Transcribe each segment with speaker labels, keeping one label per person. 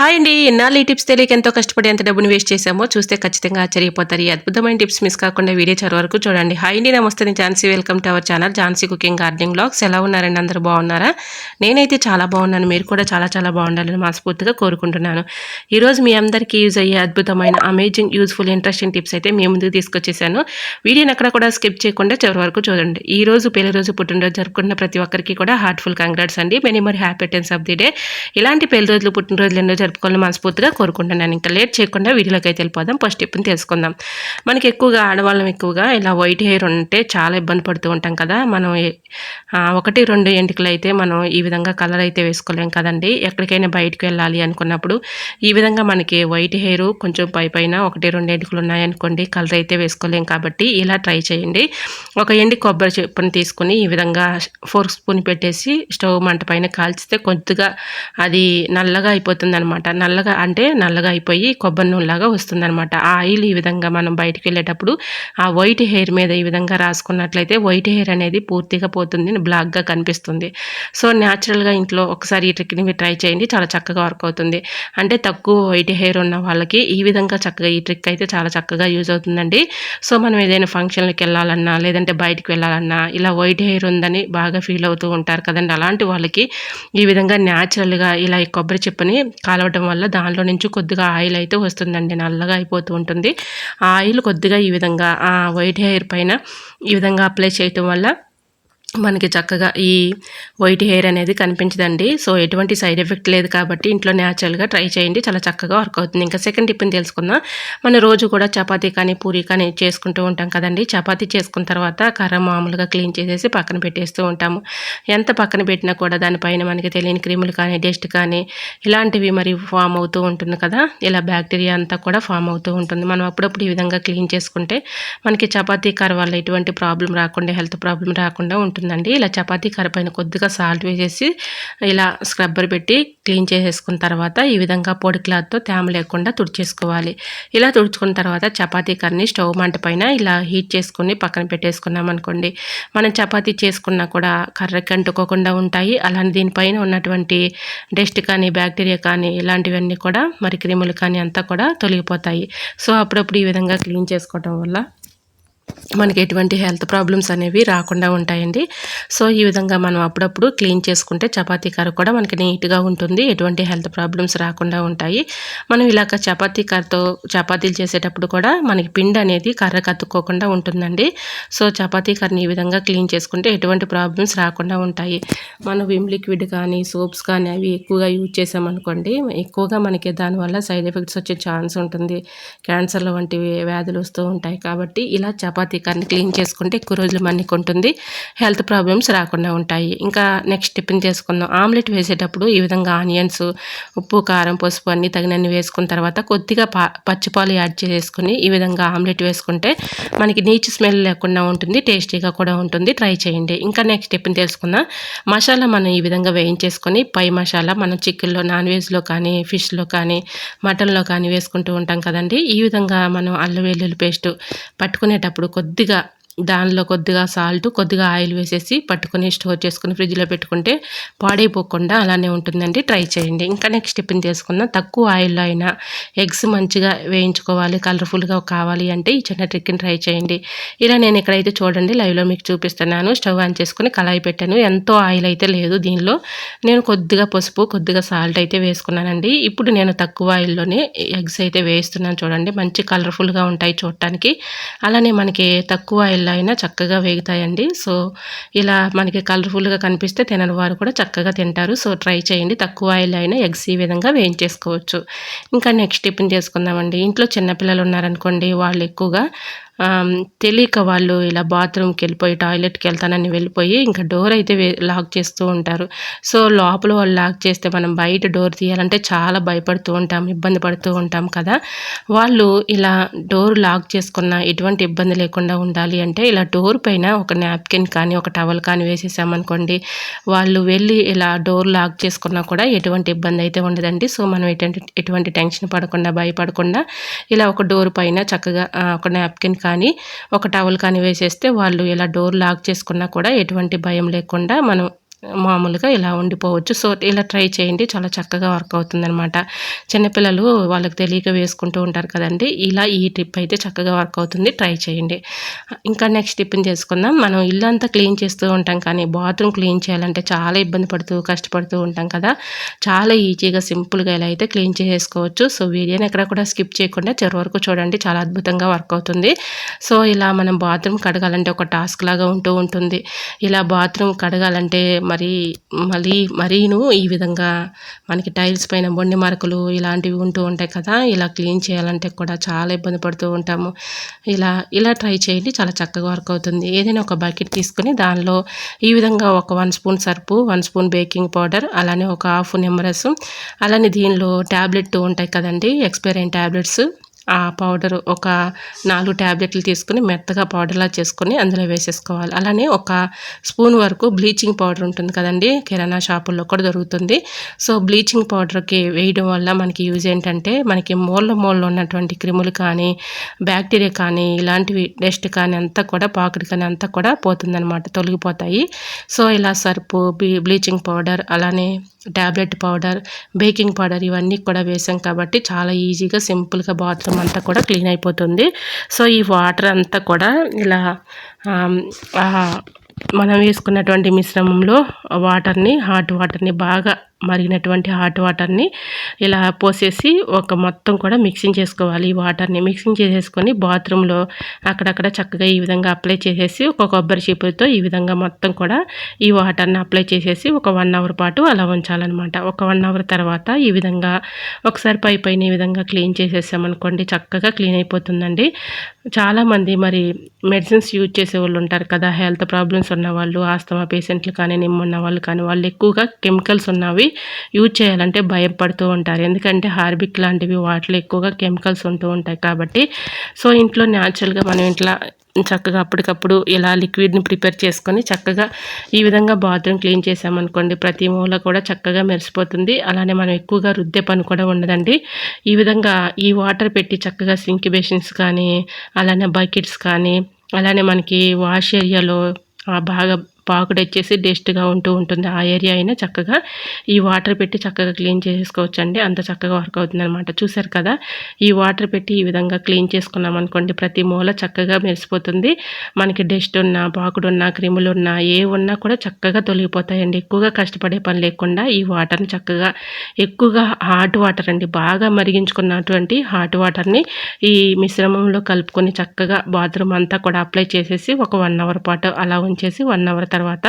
Speaker 1: Hi అండి. ఇన్నాళ్ళు ఈ టిప్స్ తెలియక ఎంతో కష్టపడి ఎంత డబ్బుని వేస్ట్ చేశామో చూస్తే ఖచ్చితంగా ఆశ్చర్యపోతారు. ఈ అద్భుతమైన టిప్స్ మిస్ కాకుండా వీడియో చివరి వరకు చూడండి. హాయ్ అండి, నమస్తే. నేను Jhansi. Welcome to our channel Jhansi cooking gardening vlogs. ఎలా ఉన్నారండి? అందరూ బాగున్నారా? నేనైతే చాలా బాగున్నాను. మీరు కూడా చాలా చాలా బాగుండాలని మనస్ఫూర్తిగా కోరుకుంటున్నాను. ఈరోజు మీ అందరికీ యూజ్ అయ్యే అద్భుతమైన అమేజింగ్ యూజ్ఫుల్ ఇంట్రెస్టింగ్ టిప్స్ అయితే మీ ముందుకు తీసుకొచ్చేసాను. వీడియోని అక్కడ కూడా స్కిప్ చేయకుండా చివరి వరకు చూడండి. ఈ రోజు పెళ్లి రోజు పుట్టినరోజు జరుపుకున్న ప్రతి ఒక్కరికి కూడా హార్ట్ఫుల్ కంగ్రాట్స్ అండి. Many more happy returns of the day. ఇలాంటి పెళ్లి రోజులు పుట్టినరోజులు ఎన్నో జరుపుకోవాలని మనస్ఫూర్తిగా కోరుకుంటున్నాను. ఇంకా లేట్ చేయకుండా వీడియోలోకి అయితే వెళ్ళిపోదాం. ఫస్ట్ టిప్ని తెలుసుకుందాం. మనకి ఎక్కువగా ఆడవాళ్ళం ఎక్కువగా ఇలా వైట్ హెయిర్ ఉంటే చాలా ఇబ్బంది పడుతూ ఉంటాం కదా. మనం 1-2 ఎంటికలు అయితే మనం ఈ విధంగా కలర్ అయితే వేసుకోలేం కదండి. ఎక్కడికైనా బయటకు వెళ్ళాలి అనుకున్నప్పుడు ఈ విధంగా మనకి వైట్ హెయిర్ కొంచెం పైన 1-2 ఎంటికలు ఉన్నాయనుకోండి, కలర్ అయితే వేసుకోలేం. కాబట్టి ఇలా ట్రై చేయండి. ఒక ఎండి కొబ్బరి చిప్పని తీసుకుని ఈ విధంగా ఫోర్క్ స్పూన్ పెట్టేసి స్టవ్ మంట పైన కాల్చితే కొద్దిగా అది నల్లగా అయిపోతుంది అనమాట. నల్లగా అయిపోయి కొబ్బరి నూనెలాగా వస్తుందనమాట. ఆ ఆయిల్ ఈ విధంగా మనం బయటికి వెళ్ళేటప్పుడు ఆ వైట్ హెయిర్ మీద ఈ విధంగా రాసుకున్నట్లయితే వైట్ హెయిర్ అనేది పూర్తిగా పోతుంది, బ్లాక్గా కనిపిస్తుంది. సో న్యాచురల్గా ఇంట్లో ఒకసారి ఈ ట్రిక్ని ట్రై చేయండి. చాలా చక్కగా వర్క్ అవుతుంది. అంటే తక్కువ వైట్ హెయిర్ ఉన్న వాళ్ళకి ఈ విధంగా చక్కగా ఈ ట్రిక్ అయితే చాలా చక్కగా యూజ్ అవుతుందండి. సో మనం ఏదైనా ఫంక్షన్లకు వెళ్ళాలన్నా లేదంటే బయటికి వెళ్ళాలన్నా ఇలా వైట్ హెయిర్ ఉందని బాగా ఫీల్ అవుతూ ఉంటారు కదండి. అలాంటి వాళ్ళకి ఈ విధంగా న్యాచురల్గా ఇలా ఈ కొబ్బరి చిప్పని కాలవటం వల్ల దానిలో నుంచి కొద్దిగా ఆయిల్ అయితే వస్తుందండి. నల్లగా అయిపోతూ ఉంటుంది. ఆ ఆయిల్ కొద్దిగా ఈ విధంగా ఆ వైట్ హెయిర్ పైన ఈ విధంగా అప్లై చేయటం వల్ల మనకి చక్కగా ఈ వైట్ హెయిర్ అనేది కనిపించదండి. సో ఎటువంటి సైడ్ ఎఫెక్ట్ లేదు కాబట్టి ఇంట్లో న్యాచురల్గా ట్రై చేయండి. చాలా చక్కగా వర్క్ అవుతుంది. ఇంకా సెకండ్ టిప్ని తెలుసుకుందాం. మన రోజు కూడా చపాతీ కానీ పూరీ కానీ చేసుకుంటూ ఉంటాం కదండి. చపాతీ చేసుకున్న తర్వాత కర్ర మామూలుగా క్లీన్ చేసేసి పక్కన పెట్టేస్తూ ఉంటాము. ఎంత పక్కన పెట్టినా కూడా దానిపైన మనకి తెలియని క్రిములు కానీ డస్ట్ కానీ ఇలాంటివి మరి ఫామ్ అవుతూ ఉంటుంది కదా. ఇలా బ్యాక్టీరియా అంతా కూడా ఫామ్ అవుతూ ఉంటుంది. మనం అప్పుడప్పుడు ఈ విధంగా క్లీన్ చేసుకుంటే మనకి చపాతీ కర్ర వల్ల ఎటువంటి ప్రాబ్లం రాకుండా, హెల్త్ ప్రాబ్లం రాకుండా ఉంటుందండి. ఇలా చపాతీ కర్ర పైన కొద్దిగా సాల్ట్ వేసేసి ఇలా స్క్రబ్బర్ పెట్టి క్లీన్ చేసేసుకున్న తర్వాత ఈ విధంగా పొడి క్లాత్తో తేమ లేకుండా తుడిచేసుకోవాలి. ఇలా తుడుచుకున్న తర్వాత చపాతీ కర్రని స్టవ్ మంట పైన ఇలా హీట్ చేసుకుని పక్కన పెట్టేసుకున్నాం అనుకోండి, మనం చపాతీ చేసుకున్నా కూడా కర్రకి అంటుకోకుండా ఉంటాయి. అలానే దీనిపైన ఉన్నటువంటి డస్ట్ కానీ బ్యాక్టీరియా కానీ ఇలాంటివన్నీ కూడా మరి క్రిములు కానీ అంతా కూడా తొలగిపోతాయి. సో అప్పుడప్పుడు ఈ విధంగా క్లీన్ చేసుకోవటం వల్ల మనకి ఎటువంటి హెల్త్ ప్రాబ్లమ్స్ అనేవి రాకుండా ఉంటాయండి. సో ఈ విధంగా మనం అప్పుడప్పుడు క్లీన్ చేసుకుంటే చపాతీ కర్ర కూడా మనకి నీట్గా ఉంటుంది. ఎటువంటి హెల్త్ ప్రాబ్లమ్స్ రాకుండా ఉంటాయి. మనం ఇలాగ చపాతీ కర్రతో చపాతీలు చేసేటప్పుడు కూడా మనకి పిండి అనేది కర్రకు అతుక్కోకుండా ఉంటుందండి. సో చపాతీ కర్రని ఈ విధంగా క్లీన్ చేసుకుంటే ఎటువంటి ప్రాబ్లమ్స్ రాకుండా ఉంటాయి. మనం విమ్ లిక్విడ్ కానీ సోప్స్ కానీ అవి ఎక్కువగా యూజ్ చేసామనుకోండి, ఎక్కువగా మనకి దానివల్ల సైడ్ ఎఫెక్ట్స్ వచ్చే ఛాన్స్ ఉంటుంది. క్యాన్సర్ల వంటివి వ్యాధులు వస్తూ ఉంటాయి. కాబట్టి ఇలా చపాతీ కర్రని క్లీన్ చేసుకుంటే ఎక్కువ రోజులు మన్నిక ఉంటుంది. హెల్త్ ప్రాబ్లమ్స్ రాకుండా ఉంటాయి. ఇంకా నెక్స్ట్ టిఫిన్ చేసుకుందాం. ఆమ్లెట్ వేసేటప్పుడు ఈ విధంగా ఆనియన్స్, ఉప్పు, కారం, పసుపు అన్నీ తగినన్ని వేసుకున్న తర్వాత కొద్దిగా పచ్చిపాలు యాడ్ చేసుకుని ఈ విధంగా ఆమ్లెట్ వేసుకుంటే మనకి నీచు స్మెల్ లేకుండా ఉంటుంది. టేస్టీగా కూడా ఉంటుంది. ట్రై చేయండి. ఇంకా నెక్స్ట్ టిఫిన్ తెలుసుకుందాం. మసాలా మనం ఈ విధంగా వేయించేసుకొని పై మసాలా మనం చికెన్లో, నాన్ వెజ్లో కానీ, ఫిష్లో కానీ, మటన్లో కానీ వేసుకుంటూ ఉంటాం కదండి. ఈ విధంగా మనం అల్లం వెల్లుల్లి పేస్ట్ పట్టుకునేటప్పుడు దానిలో కొద్దిగా సాల్ట్, కొద్దిగా ఆయిల్ వేసేసి పట్టుకొని స్టోర్ చేసుకుని ఫ్రిడ్జ్లో పెట్టుకుంటే పాడైపోకుండా అలానే ఉంటుందండి. ట్రై చేయండి. ఇంకా నెక్స్ట్ టిఫిన్ చేసుకుందాం. తక్కువ ఆయిల్లో అయినా ఎగ్స్ మంచిగా వేయించుకోవాలి, కలర్ఫుల్గా కావాలి అంటే ఈ చిన్న ట్రిక్ని ట్రై చేయండి. ఇలా నేను ఇక్కడైతే చూడండి లైవ్లో మీకు చూపిస్తున్నాను. స్టవ్ ఆన్ చేసుకుని కళాయి పెట్టాను. ఎంతో ఆయిల్ అయితే లేదు దీనిలో. నేను కొద్దిగా పసుపు, కొద్దిగా సాల్ట్ అయితే వేసుకున్నానండి. ఇప్పుడు నేను తక్కువ ఆయిల్లోనే ఎగ్స్ అయితే వేస్తున్నాను. చూడండి మంచి కలర్ఫుల్గా ఉంటాయి చూడటానికి. అలానే మనకి తక్కువ ఆయిల్లో అయినా చక్కగా వేగుతాయండి. సో ఇలా మనకి కలర్ఫుల్గా కనిపిస్తే తినని వారు కూడా చక్కగా తింటారు. సో ట్రై చేయండి. తక్కువ ఆయిల్ అయినా ఎగ్స్ ఈ విధంగా వేయించేసుకోవచ్చు. ఇంకా నెక్స్ట్ టిఫిన్ చేసుకుందామండి. ఇంట్లో చిన్నపిల్లలు ఉన్నారనుకోండి, వాళ్ళు ఎక్కువగా తెలియక వాళ్ళు ఇలా బాత్రూమ్కి వెళ్ళిపోయి టాయిలెట్కి వెళ్తానని వెళ్ళిపోయి ఇంకా డోర్ అయితే లాక్ చేస్తూ ఉంటారు. సో లోపల వాళ్ళు లాక్ చేస్తే మనం బయట డోర్ తీయాలంటే చాలా భయపడుతూ ఉంటాం, ఇబ్బంది పడుతూ ఉంటాం కదా. వాళ్ళు ఇలా డోర్ లాక్ చేసుకున్న ఎటువంటి ఇబ్బంది లేకుండా ఉండాలి అంటే ఇలా డోర్ పైన ఒక నాప్కిన్ కానీ ఒక టవల్ కానీ వేసేసామనుకోండి, వాళ్ళు వెళ్ళి ఇలా డోర్ లాక్ చేసుకున్నా కూడా ఎటువంటి ఇబ్బంది అయితే ఉండదండి. సో మనం ఎటువంటి టెన్షన్ పడకుండా, భయపడకుండా ఇలా ఒక డోర్ పైన చక్కగా ఒక నాప్కిన్ కానీ ఒక టవల్ కానీ వేసేస్తే వాళ్ళు ఇలా డోర్ లాక్ చేసుకున్నా కూడా ఎటువంటి భయం లేకుండా మనం మామూలుగా ఇలా ఉండిపోవచ్చు. సో, ఇలా ట్రై చేయండి. చాలా చక్కగా వర్క్ అవుతుందనమాట. చిన్నపిల్లలు వాళ్ళకి తెలియక వేసుకుంటూ ఉంటారు కదండీ! ఇలా ఈ టిప్ అయితే చక్కగా వర్క్ అవుతుంది. ట్రై చేయండి. ఇంకా నెక్స్ట్ టిప్‌ని చేసుకుందాం. మనం ఇల్లంతా క్లీన్ చేస్తూ ఉంటాం కానీ, బాత్రూమ్ క్లీన్ చేయాలంటే చాలా ఇబ్బంది పడుతూ, కష్టపడుతూ ఉంటాం కదా! చాలా ఈజీగా, సింపుల్‌గా ఇలా అయితే క్లీన్ చేసేసుకోవచ్చు. సో, వీడియోని ఎక్కడ కూడా స్కిప్ చేయకుండా చివరి వరకు చూడండి. చాలా అద్భుతంగా వర్క్ అవుతుంది. సో, ఇలా మనం బాత్రూమ్ కడగాలంటే ఒక టాస్క్ లాగా ఉంటూ ఉంటుంది. ఇలా బాత్రూమ్ కడగాలంటే మరీను ఈ విధంగా మనకి టైల్స్ పైన బొండి మరకలు ఇలాంటివి ఉంటూ ఉంటాయి కదా! ఇలా క్లీన్ చేయాలంటే కూడా చాలా ఇబ్బంది పడుతూ ఉంటాము. ఇలా ట్రై చేయండి. చాలా చక్కగా వర్క్ అవుతుంది. ఏదైనా ఒక బకెట్ తీసుకొని దానిలో ఈ విధంగా ఒక 1 స్పూన్ సర్పు, 1 స్పూన్ బేకింగ్ పౌడర్, అలానే ఒక హాఫ్ నిమ్మరసం, అలానే దీనిలో టాబ్లెట్ ఉంటాయి కదండీ! ఎక్స్‌పైర్ అయిన టాబ్లెట్స్ ఆ పౌడరు ఒక 4 టాబ్లెట్లు తీసుకొని మెత్తగా పౌడర్‌లా చేసుకొని అందులో వేసేసుకోవాలి. అలానే ఒక స్పూన్ వరకు బ్లీచింగ్ పౌడర్ ఉంటుంది కదండీ! కిరాణా షాపుల్లో కూడా దొరుకుతుంది. సో, బ్లీచింగ్ పౌడర్‌కి వేయడం వల్ల మనకి యూజ్ ఏంటంటే, మనకి మూలలో ఉన్నటువంటి క్రిములు కానీ, బ్యాక్టీరియా కానీ, ఇలాంటివి డస్ట్ కానీ అంతా కూడా పాకుడు కానీ అంతా కూడా పోతుందనమాట. తొలగిపోతాయి. సో, ఇలా సర్పు, బ్లీచింగ్ పౌడర్, అలానే టాబ్లెట్ పౌడర్, బేకింగ్ పౌడర్ ఇవన్నీ కూడా వేసాం కాబట్టి చాలా ఈజీగా, సింపుల్‌గా బాత్రూమ్ అంతా కూడా క్లీన్ అయిపోతుంది. సో, ఈ వాటర్ అంతా కూడా ఇలా ఆహ్, ఆహ్, మనం వేసుకున్నటువంటి మిశ్రమంలో హాట్ వాటర్‌ని బాగా మరిగినటువంటి హాట్ వాటర్‌ని ఇలా పోసేసి మొత్తం కూడా మిక్సింగ్ చేసుకోవాలి. ఈ వాటర్‌ని మిక్సింగ్ చేసేసుకొని బాత్రూమ్‌లో అక్కడక్కడ చక్కగా ఈ విధంగా అప్లై చేసేసి ఒక కొబ్బరి చీపురుతో ఈ విధంగా మొత్తం కూడా ఈ వాటర్‌ని అప్లై చేసేసి ఒక 1 అవర్ పాటు అలా ఉంచాలనమాట. ఒక 1 అవర్ తర్వాత ఈ విధంగా ఒకసారి పైన ఈ విధంగా క్లీన్ చేసేసామనుకోండి చక్కగా క్లీన్ అయిపోతుందండి. చాలామంది మరి మెడిసిన్స్ యూజ్ చేసేవాళ్ళు ఉంటారు కదా! హెల్త్ ప్రాబ్లమ్స్ ఉన్నవాళ్ళు, ఆస్తమా పేషెంట్లు కానీ, నిమ్మున్న వాళ్ళు కానీ, వాళ్ళు ఎక్కువగా కెమికల్స్ ఉన్నవి యూజ్ చేయాలంటే భయపడుతూ ఉంటారు. ఎందుకంటే హార్పిక్ లాంటివి వాటిలో ఎక్కువగా కెమికల్స్ ఉంటూ ఉంటాయి కాబట్టి, సో, ఇంట్లో న్యాచురల్‌గా మనం ఇట్లా చక్కగా అప్పటికప్పుడు ఇలా లిక్విడ్‌ని ప్రిపేర్ చేసుకొని చక్కగా ఈ విధంగా బాత్రూమ్ క్లీన్ చేశామనుకోండి ప్రతి మూల కూడా చక్కగా మెరిసిపోతుంది. అలానే మనం ఎక్కువగా రుద్దే పని కూడా ఉండదండి. ఈ విధంగా ఈ వాటర్ పెట్టి చక్కగా సింక్ బేసిన్స్ కానీ, అలానే బకెట్స్ కానీ, అలానే మనకి వాష్ ఏరియాలో బాగా పాకుడొచ్చేసి డస్ట్‌గా ఉంటూ ఉంటుంది. ఆ ఏరియా అయినా చక్కగా ఈ వాటర్ పెట్టి చక్కగా క్లీన్ చేసేసుకోవచ్చండి. అంత చక్కగా వర్క్ అవుతుందనమాట. చూసారు కదా! ఈ వాటర్ పెట్టి ఈ విధంగా క్లీన్ చేసుకున్నామనుకోండి ప్రతి మూల చక్కగా మెరిసిపోతుంది. మనకి డస్ట్ ఉన్నా, పాకుడున్నా, క్రిములున్నా ఏవున్నా కూడా చక్కగా తొలగిపోతాయండి. ఎక్కువగా కష్టపడే పని లేకుండా ఈ వాటర్‌ని చక్కగా ఎక్కువగా హాట్ వాటర్ అండి. బాగా మరిగించుకున్నటువంటి హాట్ వాటర్‌ని ఈ మిశ్రమంలో కలుపుకొని చక్కగా బాత్రూమ్ అంతా కూడా అప్లై చేసేసి ఒక 1 అవర్ పాటు అలా ఉంచేసి 1 అవర్ తర్వాత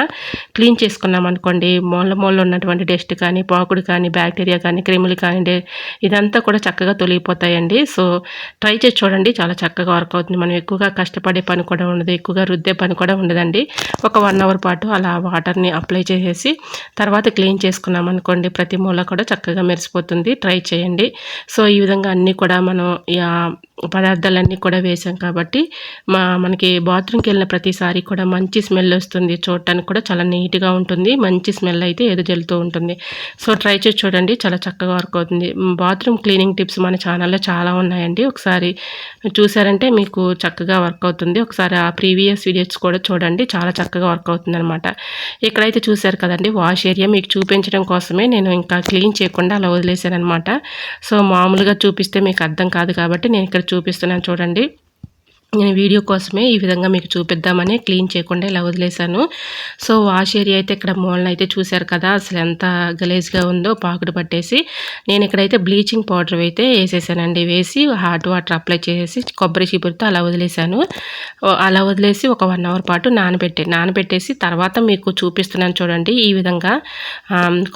Speaker 1: క్లీన్ చేసుకున్నామనుకోండి మూల ఉన్నటువంటి డస్ట్ కానీ, పాకుడు కానీ, బ్యాక్టీరియా కానీ, క్రిములు కానీ ఇదంతా కూడా చక్కగా తొలగిపోతాయండి. సో, ట్రై చేసి చూడండి. చాలా చక్కగా వర్క్ అవుతుంది. మనం ఎక్కువగా కష్టపడే పని కూడా ఉండదు. ఎక్కువగా రుద్దే పని కూడా ఉండదండి. ఒక 1 అవర్ పాటు అలా వాటర్‌ని అప్లై చేసేసి తర్వాత క్లీన్ చేసుకున్నామనుకోండి ప్రతి మూల కూడా చక్కగా మెరిసిపోతుంది. ట్రై చేయండి. సో, ఈ విధంగా అన్నీ కూడా మనం పదార్థాలన్నీ కూడా వేసాం కాబట్టి మనకి బాత్రూమ్‌కెళ్ళిన ప్రతిసారి కూడా మంచి స్మెల్ వస్తుంది. చూడటానికి కూడా చాలా నీట్‌గా ఉంటుంది. మంచి స్మెల్ అయితే ఎదజల్లుతూ ఉంటుంది. సో, ట్రై చేసి చూడండి. చాలా చక్కగా వర్క్ అవుతుంది. బాత్రూమ్ క్లీనింగ్ టిప్స్ మన ఛానల్‌లో చాలా ఉన్నాయండి. ఒకసారి చూసారంటే మీకు చక్కగా వర్క్ అవుతుంది. ఒకసారి ఆ ప్రీవియస్ వీడియోస్ కూడా చూడండి. చాలా చక్కగా వర్క్ అవుతుందనమాట. ఇక్కడైతే చూసారు కదండీ వాష్ ఏరియా మీకు చూపించడం కోసమే నేను ఇంకా క్లీన్ చేయకుండా అలా వదిలేసాననమాట. సో, మామూలుగా చూపిస్తే మీకు అర్థం కాదు కాబట్టి నేను ఇక్కడ చూపిస్తున్నాను చూడండి. నేను వీడియో కోసమే ఈ విధంగా మీకు చూపిద్దామని క్లీన్ చేయకుండా ఇలా వదిలేశాను. సో, వాష్ ఏరియా అయితే ఇక్కడ మూలనైతే చూశారు కదా! అసలు ఎంత గలీజ్‌గా ఉందో పాకుడు పట్టేసి. నేను ఇక్కడైతే బ్లీచింగ్ పౌడర్ అయితే ఏసేసానండి. వేసి హాట్ వాటర్ అప్లై చేసేసి కొబ్బరి చీపురుతో అలా వదిలేశాను. అలా వదిలేసి ఒక 1 అవర్ పాటు నానబెట్టేసి తర్వాత మీకు చూపిస్తున్నాను చూడండి. ఈ విధంగా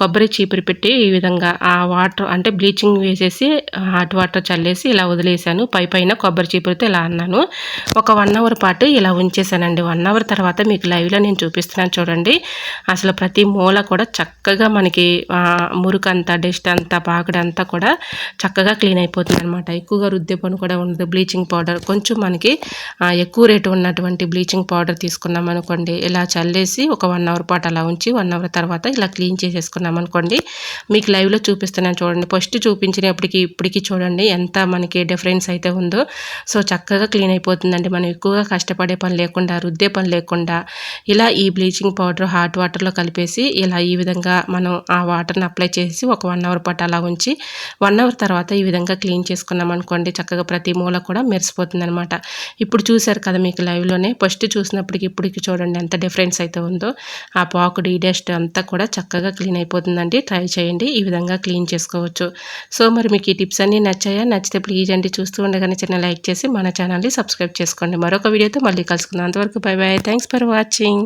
Speaker 1: కొబ్బరి చీపురు పెట్టి ఈ విధంగా ఆ వాటర్ అంటే బ్లీచింగ్ వేసేసి హాట్ వాటర్ చల్లేసి ఇలా వదిలేశాను. పైన కొబ్బరి చీపురుతో ఇలా అన్నాను. ఒక 1 అవర్ పాటు ఇలా ఉంచేసానండి. 1 అవర్ తర్వాత మీకు లైవ్‌లో నేను చూపిస్తున్నాను చూడండి. అసలు ప్రతి మూల కూడా చక్కగా మనకి మురుకంతా, డస్ట్ అంతా, పాకుడంతా కూడా చక్కగా క్లీన్ అయిపోతుందనమాట. ఎక్కువగా రుద్దే పని కూడా ఉండదు. బ్లీచింగ్ పౌడర్ కొంచెం మనకి ఎక్కువ రేటు ఉన్నటువంటి బ్లీచింగ్ పౌడర్ తీసుకున్నాం అనుకోండి, ఇలా చల్లేసి ఒక 1 అవర్ పాటు అలా ఉంచి 1 అవర్ తర్వాత ఇలా క్లీన్ చేసేసుకున్నాం అనుకోండి, మీకు లైవ్‌లో చూపిస్తున్నాను చూడండి. ఫస్ట్ చూపించినప్పటికి ఇప్పటికి చూడండి ఎంత మనకి డిఫరెన్స్ అయితే ఉందో. సో, చక్కగా క్లీన్ అయిపోతుంది. అయిపోతుందండి. మనం ఎక్కువగా కష్టపడే పని లేకుండా, రుద్దే పని లేకుండా ఇలా ఈ బ్లీచింగ్ పౌడర్ హాట్ వాటర్‌లో కలిపేసి ఇలా ఈ విధంగా మనం ఆ వాటర్‌ని అప్లై చేసి ఒక 1 అవర్ పాటు అలా ఉంచి 1 అవర్ తర్వాత ఈ విధంగా క్లీన్ చేసుకున్నామనుకోండి చక్కగా ప్రతి మూల కూడా మెరిసిపోతుందనమాట. ఇప్పుడు చూసారు కదా మీకు లైవ్‌లోనే ఫస్ట్ చూసినప్పటికి ఇప్పటికి చూడండి ఎంత డిఫరెన్స్ అయితే ఉందో. ఆ పాకుడు, ఈ డస్ట్ అంతా కూడా చక్కగా క్లీన్ అయిపోతుందండి. ట్రై చేయండి. ఈ విధంగా క్లీన్ చేసుకోవచ్చు. సో, మరి మీకు ఈ టిప్స్ అన్నీ నచ్చాయా? నచ్చితే ప్లీజ్ అండి చూస్తూ ఉండగానే చిన్న లైక్ చేసి మన ఛానల్‌ని సబ్స్క్రైబ్ చేసుకోండి. మరొక వీడియోతో మళ్ళీ కలుసుకుందాం. అంతవరకు by by. Thanks for watching.